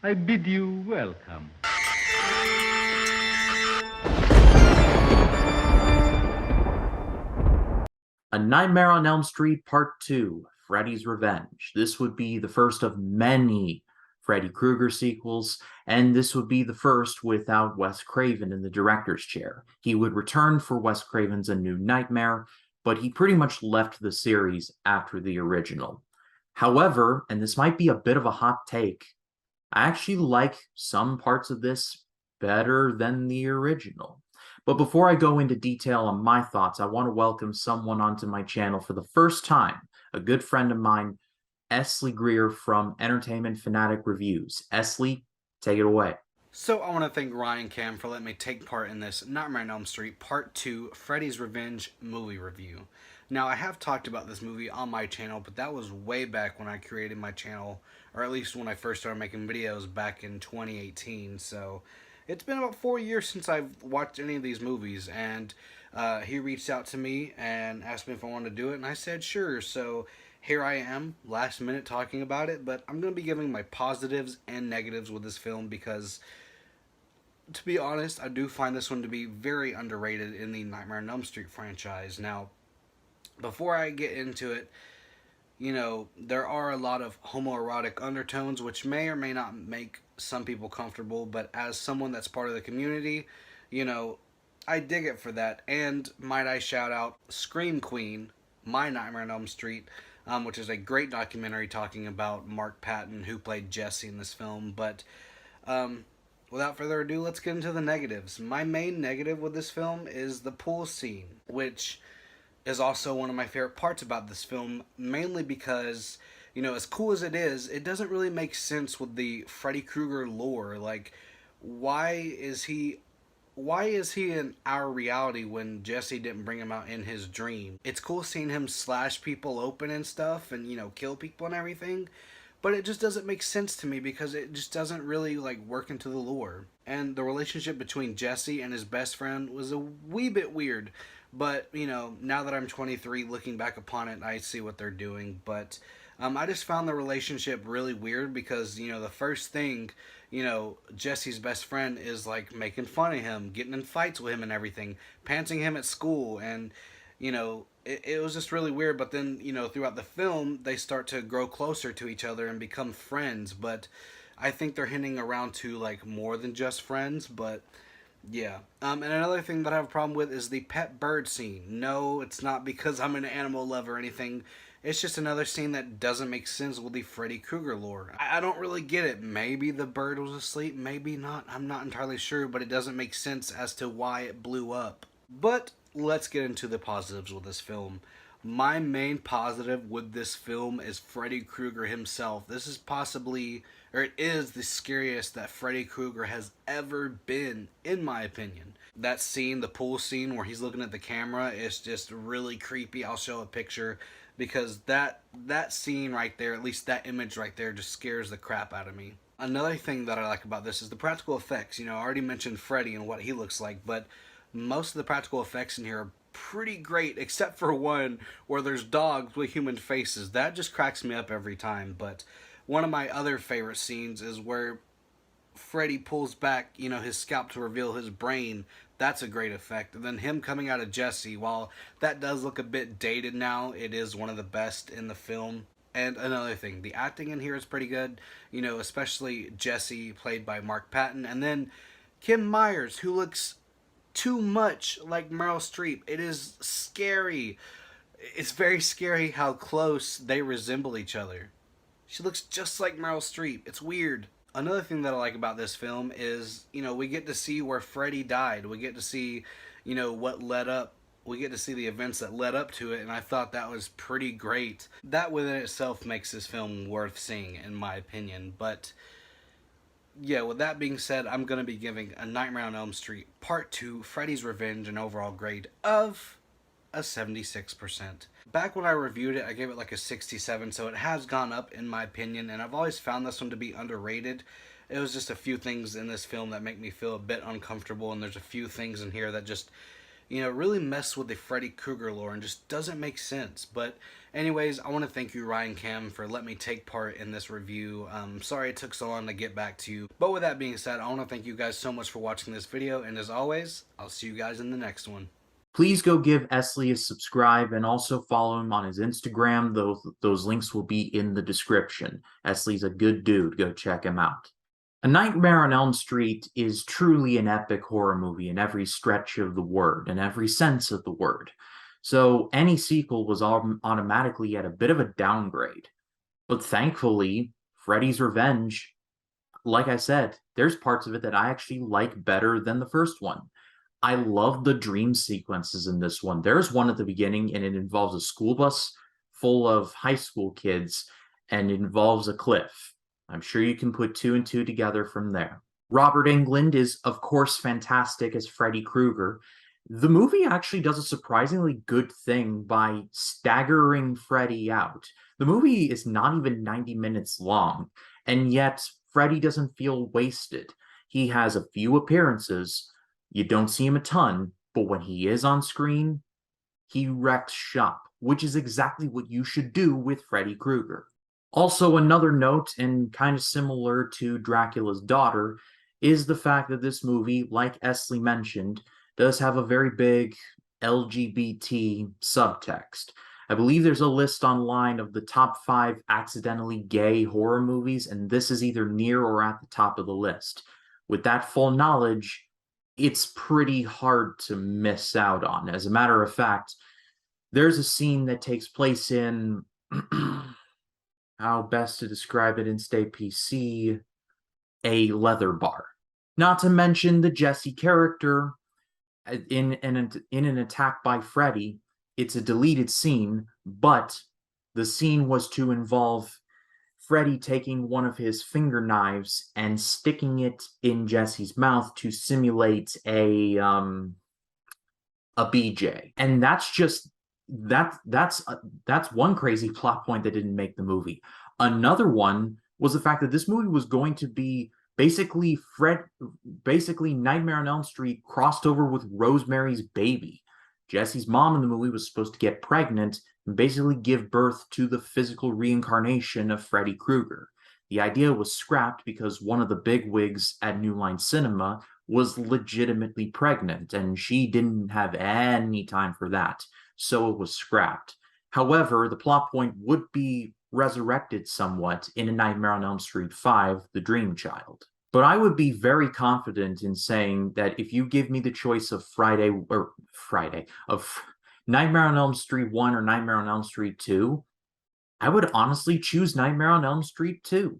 I bid you welcome. A Nightmare on Elm Street Part 2, Freddy's Revenge. This would be the first of many Freddy Krueger sequels, and this would be the first without Wes Craven in the director's chair. He would return for Wes Craven's A New Nightmare, but he pretty much left the series after the original. However, and this might be a bit of a hot take, I actually like some parts of this better than the original. But before I go into detail on my thoughts, I want to welcome someone onto my channel for the first time, a good friend of mine, Esley Greer from Entertainment Fanatic Reviews. Esley, take it away. So I want to thank Ryan Cam for letting me take part in this Nightmare on Elm Street Part 2 Freddy's Revenge movie review. Now I have talked about this movie on my channel, but that was way back when I created my channel, or at least when I first started making videos back in 2018, so it's been about 4 years since I've watched any of these movies, and he reached out to me and asked me if I wanted to do it, and I said sure, so here I am, last minute talking about it, but I'm going to be giving my positives and negatives with this film because, to be honest, I do find this one to be very underrated in the Nightmare on Elm Street franchise. Now, before I get into it, there are a lot of homoerotic undertones, which may or may not make some people comfortable, but as someone that's part of the community, I dig it for that. And might I shout out Scream Queen, My Nightmare on Elm Street, which is a great documentary talking about Mark Patton, who played Jesse in this film. But without further ado, let's get into the negatives. My main negative with this film is the pool scene, which is also one of my favorite parts about this film, mainly because, as cool as it doesn't really make sense with the Freddy Krueger lore. Like, why is he in our reality when Jesse didn't bring him out in his dream? It's cool seeing him slash people open and stuff and, kill people and everything, but it just doesn't make sense to me because it just doesn't really, work into the lore. And the relationship between Jesse and his best friend was a wee bit weird. But, now that I'm 23, looking back upon it, I see what they're doing. But I just found the relationship really weird because, the first thing, Jesse's best friend is, making fun of him, getting in fights with him and everything, pantsing him at school. And, it was just really weird. But then, throughout the film, they start to grow closer to each other and become friends. But I think they're hinting around to, more than just friends. But yeah. And another thing that I have a problem with is the pet bird scene. No, it's not because I'm an animal lover or anything. It's just another scene that doesn't make sense with the Freddy Krueger lore. I don't really get it. Maybe the bird was asleep, maybe not. I'm not entirely sure, but it doesn't make sense as to why it blew up. But let's get into the positives with this film. My main positive with this film is Freddy Krueger himself. This is possibly, or it is the scariest that Freddy Krueger has ever been, in my opinion. That scene, the pool scene where he's looking at the camera, is just really creepy. I'll show a picture because that scene right there, at least that image right there, just scares the crap out of me. Another thing that I like about this is the practical effects. I already mentioned Freddy and what he looks like, but most of the practical effects in here are pretty great, except for one where there's dogs with human faces. That just cracks me up every time. But one of my other favorite scenes is where Freddy pulls back, his scalp to reveal his brain. That's a great effect. And then him coming out of Jesse, while that does look a bit dated now, it is one of the best in the film. And another thing, the acting in here is pretty good, especially Jesse, played by Mark Patton. And then Kim Myers, who looks too much like Meryl Streep. It is scary. It's very scary how close they resemble each other. She looks just like Meryl Streep. It's weird. Another thing that I like about this film is, we get to see where Freddy died. We get to see, what led up. We get to see the events that led up to it, and I thought that was pretty great. That within itself makes this film worth seeing, in my opinion. But yeah, with that being said, I'm going to be giving A Nightmare on Elm Street Part 2 Freddy's Revenge an overall grade of a 76%. Back when I reviewed it, I gave it like a 67, so it has gone up in my opinion, and I've always found this one to be underrated. It was just a few things in this film that make me feel a bit uncomfortable, and there's a few things in here that just, really mess with the Freddy Krueger lore and just doesn't make sense. But Anyways, I want to thank you, Ryan Cam, for letting me take part in this review. Sorry it took so long to get back to you. But with that being said, I want to thank you guys so much for watching this video. And as always, I'll see you guys in the next one. Please go give Esley a subscribe and also follow him on his Instagram. Those links will be in the description. Esley's a good dude. Go check him out. A Nightmare on Elm Street is truly an epic horror movie in every stretch of the word, in every sense of the word. So any sequel was automatically at a bit of a downgrade. But thankfully, Freddy's Revenge, like I said, there's parts of it that I actually like better than the first one. I love the dream sequences in this one. There's one at the beginning, and it involves a school bus full of high school kids, and it involves a cliff. I'm sure you can put two and two together from there. Robert Englund is, of course, fantastic as Freddy Krueger. The movie actually does a surprisingly good thing by staggering Freddy out. The movie is not even 90 minutes long, and yet Freddy doesn't feel wasted. He has a few appearances. You don't see him a ton, but when he is on screen, he wrecks shop, which is exactly what you should do with Freddy Krueger. Also, another note, and kind of similar to Dracula's Daughter, is the fact that this movie, like Esley mentioned, does have a very big LGBT subtext. I believe there's a list online of the top 5 accidentally gay horror movies, and this is either near or at the top of the list. With that full knowledge, it's pretty hard to miss out on. As a matter of fact, there's a scene that takes place in how best to describe it and stay PC, a leather bar. Not to mention the Jesse character in an attack by Freddy. It's a deleted scene, but the scene was to involve Freddy taking one of his finger knives and sticking it in Jesse's mouth to simulate a BJ. And that's one crazy plot point that didn't make the movie. Another one was the fact that this movie was going to be basically Nightmare on Elm Street crossed over with Rosemary's Baby. Jesse's mom in the movie was supposed to get pregnant and basically give birth to the physical reincarnation of Freddy Krueger. The idea was scrapped because one of the bigwigs at New Line Cinema was legitimately pregnant, and she didn't have any time for that, so it was scrapped. However, the plot point would be resurrected somewhat in A Nightmare on Elm Street 5, The Dream Child. But I would be very confident in saying that if you give me the choice of Nightmare on Elm Street 1 or Nightmare on Elm Street 2, I would honestly choose Nightmare on Elm Street 2.